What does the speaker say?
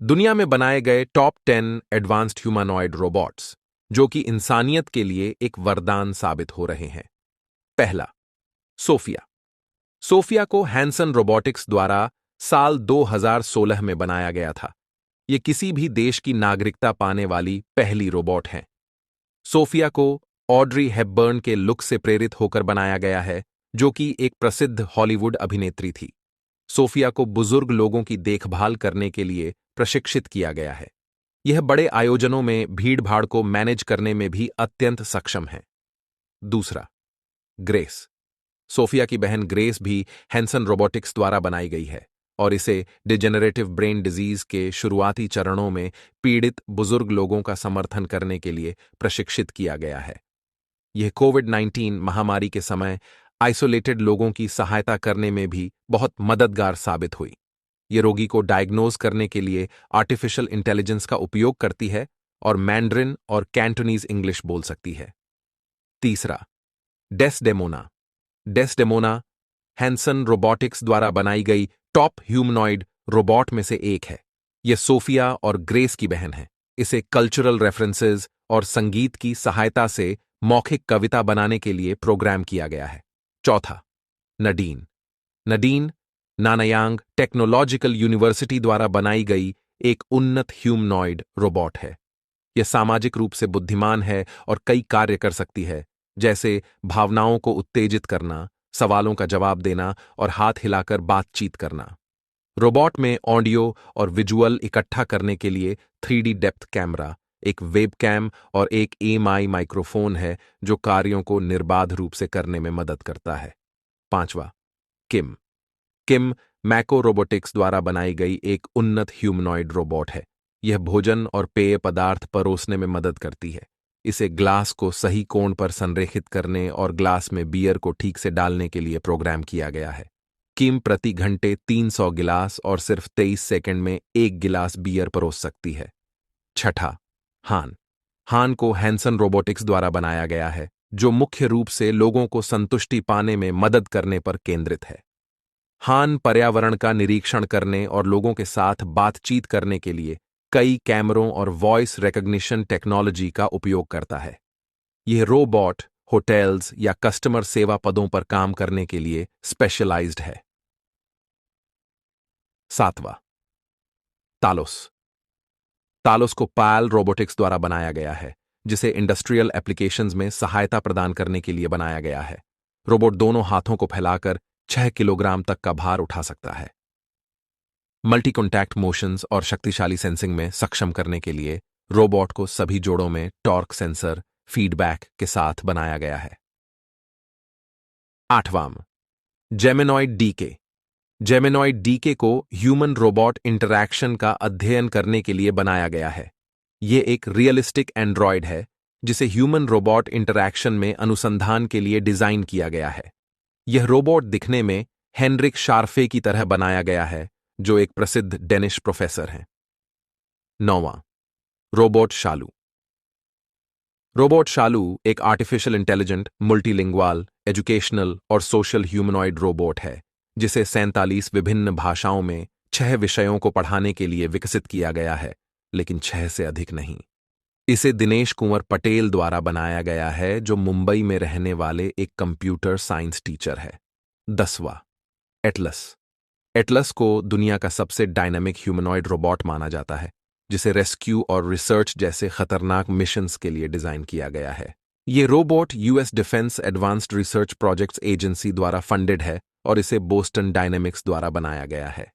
दुनिया में बनाए गए टॉप 10 एडवांस्ड ह्यूमनॉइड रोबोट्स जो कि इंसानियत के लिए एक वरदान साबित हो रहे हैं। पहला, सोफिया। सोफिया को हैंसन रोबोटिक्स द्वारा साल 2016 में बनाया गया था। यह किसी भी देश की नागरिकता पाने वाली पहली रोबोट है। सोफिया को ऑड्री हेपबर्न के लुक से प्रेरित होकर बनाया गया है, जो कि एक प्रसिद्ध हॉलीवुड अभिनेत्री थी। सोफिया को बुजुर्ग लोगों की देखभाल करने के लिए प्रशिक्षित किया गया है। यह बड़े आयोजनों में भीड़-भाड़ को मैनेज करने में भी अत्यंत सक्षम है। दूसरा, ग्रेस। सोफिया की बहन ग्रेस भी हैंसन रोबोटिक्स द्वारा बनाई गई है और इसे डिजेनरेटिव ब्रेन डिजीज के शुरुआती चरणों में पीड़ित बुजुर्ग लोगों का समर्थन करने के लिए प्रशिक्षित किया गया है। यह कोविड-19 महामारी के समय आइसोलेटेड लोगों की सहायता करने में भी बहुत मददगार साबित हुई। ये रोगी को डायग्नोज करने के लिए आर्टिफिशियल इंटेलिजेंस का उपयोग करती है और मैंड्रिन और कैंटोनीज इंग्लिश बोल सकती है। तीसरा, डेस्डेमोना। डेस्डेमोना हैंसन रोबोटिक्स द्वारा बनाई गई टॉप ह्यूमनॉइड रोबोट में से एक है। यह सोफिया और ग्रेस की बहन है। इसे कल्चरल रेफरेंसेस और संगीत की सहायता से मौखिक कविता बनाने के लिए प्रोग्राम किया गया है। चौथा, नडीन। नडीन नानयांग टेक्नोलॉजिकल यूनिवर्सिटी द्वारा बनाई गई एक उन्नत ह्यूमनॉइड रोबोट है। यह सामाजिक रूप से बुद्धिमान है और कई कार्य कर सकती है, जैसे भावनाओं को उत्तेजित करना, सवालों का जवाब देना और हाथ हिलाकर बातचीत करना। रोबोट में ऑडियो और विजुअल इकट्ठा करने के लिए 3D डेप्थ कैमरा, एक वेबकैम और एक एमआई माइक्रोफोन है जो कार्यों को निर्बाध रूप से करने में मदद करता है। पांचवा, किम। किम मैको रोबोटिक्स द्वारा बनाई गई एक उन्नत ह्यूमनॉइड रोबोट है। यह भोजन और पेय पदार्थ परोसने में मदद करती है। इसे ग्लास को सही कोण पर संरेखित करने और ग्लास में बियर को ठीक से डालने के लिए प्रोग्राम किया गया है। किम प्रति घंटे 300 गिलास और सिर्फ 23 सेकंड में 1 गिलास बियर परोस सकती है। छठा, हान। हान को हैंसन रोबोटिक्स द्वारा बनाया गया है, जो मुख्य रूप से लोगों को संतुष्टि पाने में मदद करने पर केंद्रित है। हान पर्यावरण का निरीक्षण करने और लोगों के साथ बातचीत करने के लिए कई कैमरों और वॉइस रिकॉग्निशन टेक्नोलॉजी का उपयोग करता है। यह रोबोट होटल्स या कस्टमर सेवा पदों पर काम करने के लिए स्पेशलाइज्ड है। सातवां, तालोस। तालोस को पायल रोबोटिक्स द्वारा बनाया गया है, जिसे इंडस्ट्रियल एप्लीकेशंस में सहायता प्रदान करने के लिए बनाया गया है। रोबोट दोनों हाथों को फैलाकर 6 किलोग्राम तक का भार उठा सकता है। मल्टी कॉन्टैक्ट मोशंस और शक्तिशाली सेंसिंग में सक्षम करने के लिए रोबोट को सभी जोड़ों में टॉर्क सेंसर फीडबैक के साथ बनाया गया है। आठवां, जेमिनॉइड डीके। जेमिनॉइड डीके को ह्यूमन रोबोट इंटरैक्शन का अध्ययन करने के लिए बनाया गया है। यह एक रियलिस्टिक एंड्रॉयड है जिसे ह्यूमन रोबोट इंटरैक्शन में अनुसंधान के लिए डिजाइन किया गया है। यह रोबोट दिखने में हेनरिक शार्फे की तरह बनाया गया है, जो एक प्रसिद्ध डेनिश प्रोफेसर हैं। नौवां, रोबोट शालू। रोबोट शालू एक आर्टिफिशियल इंटेलिजेंट, मल्टीलिंगुअल, एजुकेशनल और सोशल ह्यूमनॉइड रोबोट है, जिसे 47 विभिन्न भाषाओं में 6 विषयों को पढ़ाने के लिए विकसित किया गया है, लेकिन 6 से अधिक नहीं। इसे दिनेश कुंवर पटेल द्वारा बनाया गया है, जो मुंबई में रहने वाले एक कंप्यूटर साइंस टीचर है। 10वां, एटलस। एटलस को दुनिया का सबसे डायनामिक ह्यूमनॉइड रोबोट माना जाता है, जिसे रेस्क्यू और रिसर्च जैसे खतरनाक मिशंस के लिए डिजाइन किया गया है। ये robot US defence advanced research projects agency द्वारा फंडेड है और इसे बोस्टन डायनेमिक्स द्वारा बनाया गया है।